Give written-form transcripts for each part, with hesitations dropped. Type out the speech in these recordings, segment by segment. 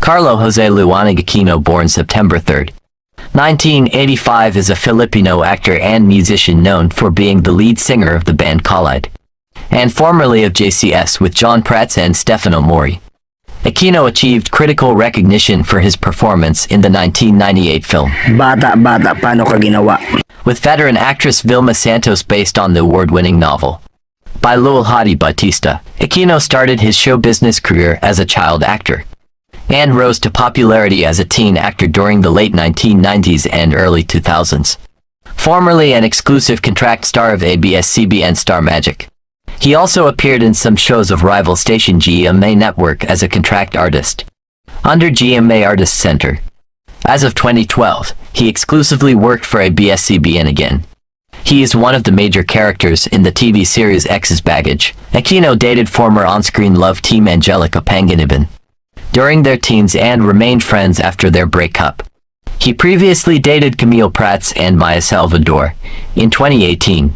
Carlo Jose Luanig Aquino, born September 3, 1985, is a Filipino actor and musician known for being the lead singer of the band Collide, and formerly of JCS with John Prats and Stefano Mori. Aquino achieved critical recognition for his performance in the 1998 film Bata-bata, paano ka ginawa? with veteran actress Vilma Santos, based on the award-winning novel by Lowell Hadi Bautista. Aquino started his show business career as a child actor and rose to popularity as a teen actor during the late 1990s and early 2000s. Formerly an exclusive contract star of ABS-CBN Star Magic, he also appeared in some shows of rival station GMA Network as a contract artist under GMA Artist Center. As of 2012, he exclusively worked for ABS-CBN again. He is one of the major characters in the TV series X's Baggage. Aquino dated former on-screen love team Angelica Panganiban during their teens and remained friends after their breakup. He previously dated Camille Prats and Maya Salvador in 2018.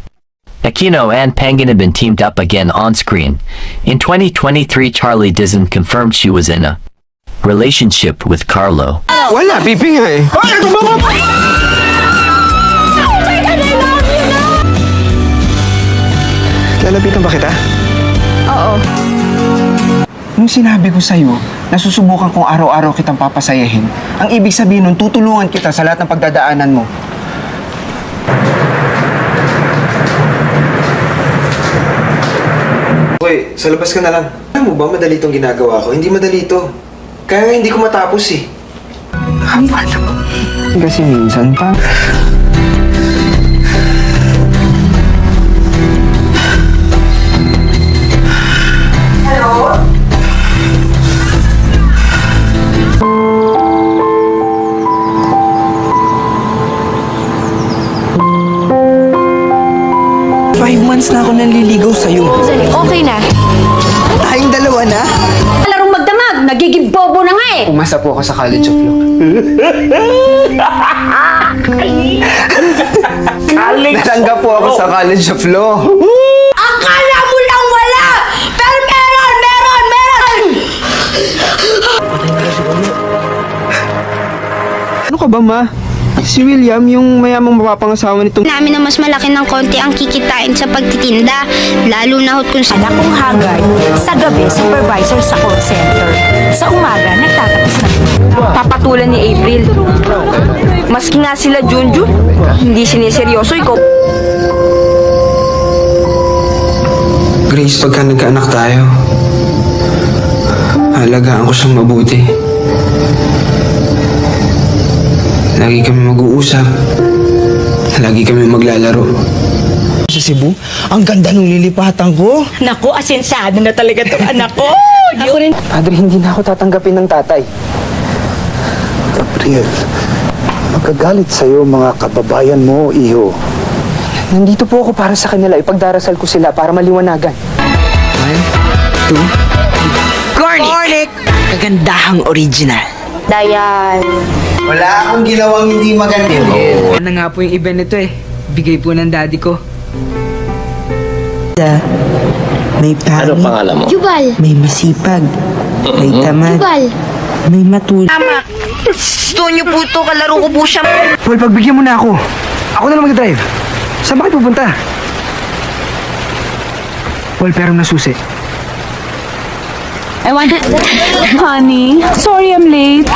Aquino and Panganiban teamed up again on-screen. In 2023, Charlie Dizon confirmed she was in a relationship with Carlo. Wala, pipi nga eh. Lalapitan ba kita? Oo. Nung sinabi ko sa'yo, nasusubukan kong araw-araw kitang papasayahin, ang ibig sabihin nun, tutulungan kita sa lahat ng pagdadaanan mo. Uy, sa labas ka na lang. Alam mo ba, madali itong ginagawa ko? Hindi madali ito. Kaya nga hindi ko matapos eh. Kasi minsan pa... Hello? Months na ako nanliligaw sa'yo. Okay na. Tayong dalawa na? Larong magdamag, nagiging bobo na nga eh. Umasa po ako sa College of Law. Natanggap po ako sa College of Law. Akala mo lang wala! Pero meron! Ano ka ba, Ma? Si William, yung mayamang mapapangasawa nitong... Namin na mas malaki ng konti ang kikitain sa pagtitinda, lalo na hot kung sa... Anak kong Hagard, sa gabi supervisor sa call center. Sa umaga, nagtatapos na. Papatulan ni April. Maski nga sila Junjun, hindi siniseryoso ikaw. Grace, pagka nagkaanak tayo, halagaan ko siyang mabuti. Lagi kami mag-uusap. Lagi kami maglalaro. Sa Cebu, ang ganda nung lilipatan ko. Naku, asensado na talaga itong anak ko. Ako rin. Padre, hindi na ako tatanggapin ng tatay. Gabriel, magagalit sa'yo mga kababayan mo, iho. Nandito po ako para sa kanila. Ipagdarasal ko sila para maliwanagan. 1, 2... Cornic! Kagandahang original. Dayan. Wala akong ginawang hindi maganda. Ano nga po yung event nito eh. Bigay po ng daddy ko. May pangit, Ano pangalan mo? Jubal! may masipag, may tamad, Jubal! may matulog. Tama. Gusto niyo po ito, kalaro ko po siya. Paul, pagbigyan mo na ako. Ako na lang mag-drive. Saan ba kayo pupunta? Paul, pero nasusi. I want it. Honey, sorry I'm late.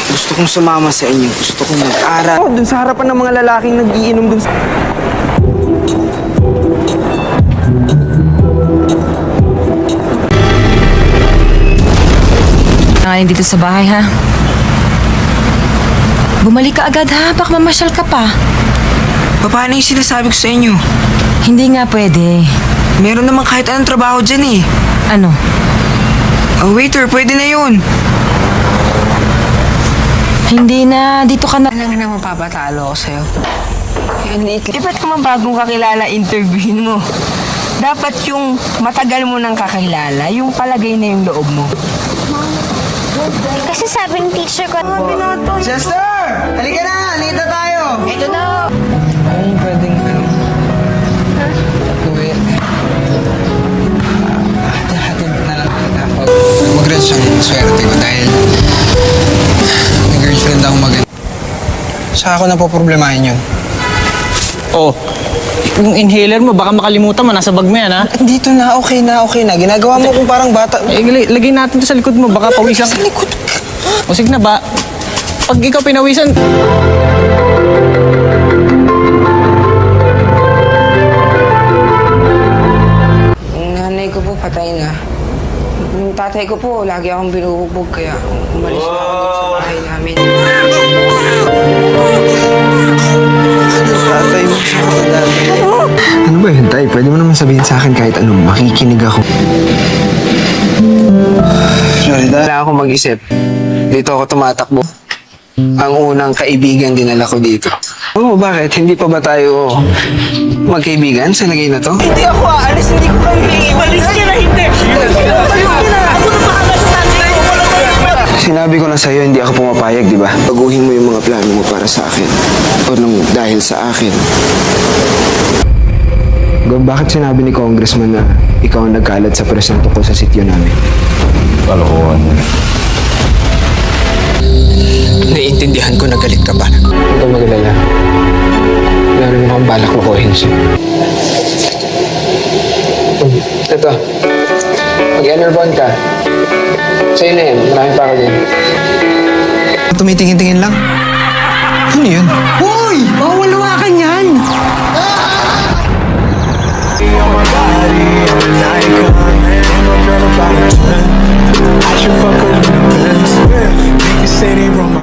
Gusto kong sumama sa inyo. Gusto kong mag-aral. Oh, dun sa harapan ng mga lalaking nag-iinom dun sa... Ngayon dito sa bahay, ha? Bumalik ka agad, ha? Baka mamasyal ka pa. Paano yung sinasabi ko sa inyo? Hindi nga pwede. Meron naman kahit anong trabaho dyan eh. Ano? Waiter, pwede na yun. Hindi na. Dito ka na. Alam na mapapatalo ako sa'yo. Ba't ka man bagong kakilala interviewin mo? Dapat yung matagal mo nang kakilala, yung palagay na yung loob mo. Kasi sabi ng teacher ko... Chester! Halika na! Nito tayo! Ito na. Kung pwedeng gawin. Hatid na lang kita pag mag-reach ang swerte. Saka ako na po problemahin yun. Oh, yung inhaler mo, baka makalimutan mo, nasa bag mo yan, ha? Dito na, okay na, okay na. Ginagawa mo kung parang bata. Eh, lagay natin to sa likod mo, baka pawisan. Sa likod. O sige na ba, pag ikaw pinawisan, Yung nanay ko po, patay na. Yung tatay ko po, lagi akong binubugbog, kaya umalis na ako dun sa bahay namin. Tatay mo siya, tatay. Ano ba yun, tay? Pwede mo naman sabihin sa akin kahit anong makikinig ako. Florida, wala akong mag-isip. Dito ako tumatakbo. Ang unang kaibigan dinala ko dito. Oo, bakit? Hindi pa ba tayo magkaibigan sa lagay na to? Hindi ako aalis, hindi ko kayo iiwan. Alis ka na, hindi! Sinabi ko na sa'yo, hindi ako pumapayag, di ba? Baguhin mo yung mga plano mo para sa akin. O nang dahil sa akin. Bakit sinabi ni Congressman na ikaw ang nagkalat sa presinto ko sa sityo namin? Kalokohan niya. Naiintindihan ko na galit ka pa. Huwag kang magalala. Wala naman akong balak lukuhin siya. Ito. Mag-enerbond ka. Sa'yo na yan. Marami pa ako din. Tumitingin-tingin lang. Ano yun? Hoy! Mawawala ka niyan! I should fuck her in the Benz. Yeah. Niggas say they run my